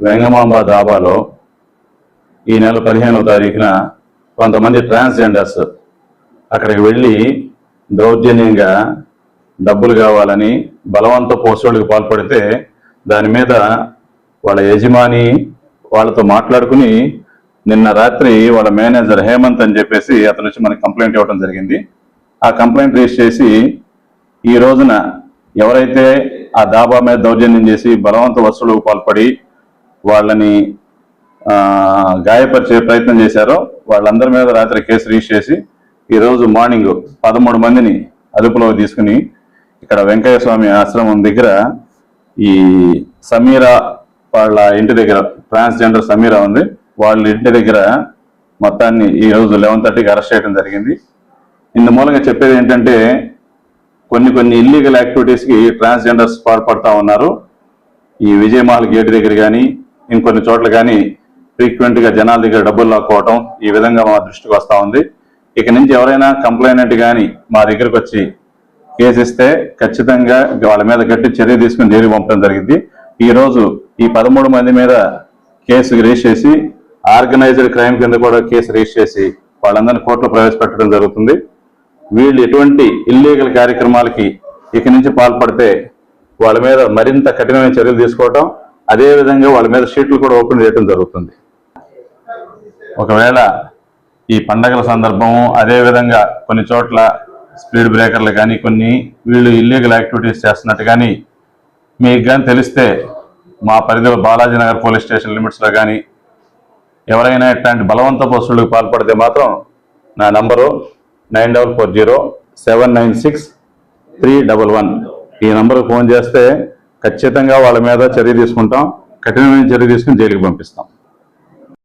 వెంగమాంబ దాబాలో ఈ నెల 15వ తారీఖున కొంతమంది ట్రాన్స్జెండర్స్ అక్కడికి వెళ్ళి దౌర్జన్యంగా డబ్బులు కావాలని బలవంత పోస్టులకు పాల్పడితే దాని మీద వాళ్ళ యజమాని వాళ్ళతో మాట్లాడుకుని నిన్న రాత్రి వాళ్ళ మేనేజర్ హేమంత్ అని చెప్పేసి అతను వచ్చి మనకి కంప్లైంట్ ఇవ్వడం జరిగింది. ఆ కంప్లైంట్ రిజిస్టర్ చేసి ఈ రోజున ఎవరైతే ఆ దాబా మీద దౌర్జన్యం చేసి బలవంత వసూలుకు పాల్పడి వాళ్ళని గాయపరిచే ప్రయత్నం చేశారో వాళ్ళందరి మీద రాత్రి కేసు రిజిస్టర్ చేసి ఈరోజు మార్నింగ్ 13 మందిని అదుపులో తీసుకుని ఇక్కడ వెంకయ్య స్వామి ఆశ్రమం దగ్గర ఈ సమీరా వాళ్ళ ఇంటి దగ్గర ట్రాన్స్జెండర్ సమీరా ఉంది, వాళ్ళ ఇంటి దగ్గర మొత్తాన్ని ఈరోజు 11:30కి అరెస్ట్ చేయడం జరిగింది. ఇందు మూలంగా చెప్పేది ఏంటంటే కొన్ని ఇల్లీగల్ యాక్టివిటీస్కి ట్రాన్స్జెండర్స్ పాల్పడతా ఉన్నారు. ఈ విజయమాల్ గేట్ దగ్గర కానీ ఇంకొన్ని చోట్ల కానీ ఫ్రీక్వెంట్గా జనాల దగ్గర డబ్బులు లాక్కోవటం ఈ విధంగా మా దృష్టికి వస్తూ ఉంది. ఇక నుంచి ఎవరైనా కంప్లైంట్ కానీ మా దగ్గరకు వచ్చి కేసు ఇస్తే ఖచ్చితంగా వాళ్ళ మీద గట్టి చర్య తీసుకుని జైలుకి పంపడం జరిగింది. ఈరోజు ఈ 13 మంది మీద కేసు రిజిస్టర్ చేసి ఆర్గనైజ్డ్ క్రైమ్ కింద కూడా కేసు రిజిస్టర్ చేసి వాళ్ళందరినీ కోర్టులో ప్రవేశపెట్టడం జరుగుతుంది. వీళ్ళు ఎటువంటి ఇల్లీగల్ కార్యక్రమాలకి ఇక నుంచి పాల్పడితే వాళ్ళ మీద మరింత కఠినమైన చర్యలు తీసుకోవటం, అదేవిధంగా వాళ్ళ మీద షీట్లు కూడా ఓపెన్ చేయడం జరుగుతుంది. ఒకవేళ ఈ పండగల సందర్భము అదేవిధంగా కొన్ని చోట్ల స్పీడ్ బ్రేకర్లు కానీ కొన్ని వీళ్ళు ఇల్లీగల్ యాక్టివిటీస్ చేస్తున్నట్టు కానీ మీకు కానీ తెలిస్తే మా పరిధిలో బాలాజీనగర్ పోలీస్ స్టేషన్ లిమిట్స్లో కానీ ఎవరైనా ఇట్లాంటి బలవంత వసూళ్లకు పాల్పడితే మాత్రం నా నంబరు 9440796311 ఈ నంబర్కు ఫోన్ చేస్తే ఖచ్చితంగా వాళ్ళ మీద చర్య తీసుకుంటాం, కఠినమైన చర్య తీసుకుని జైలుకి పంపిస్తాం.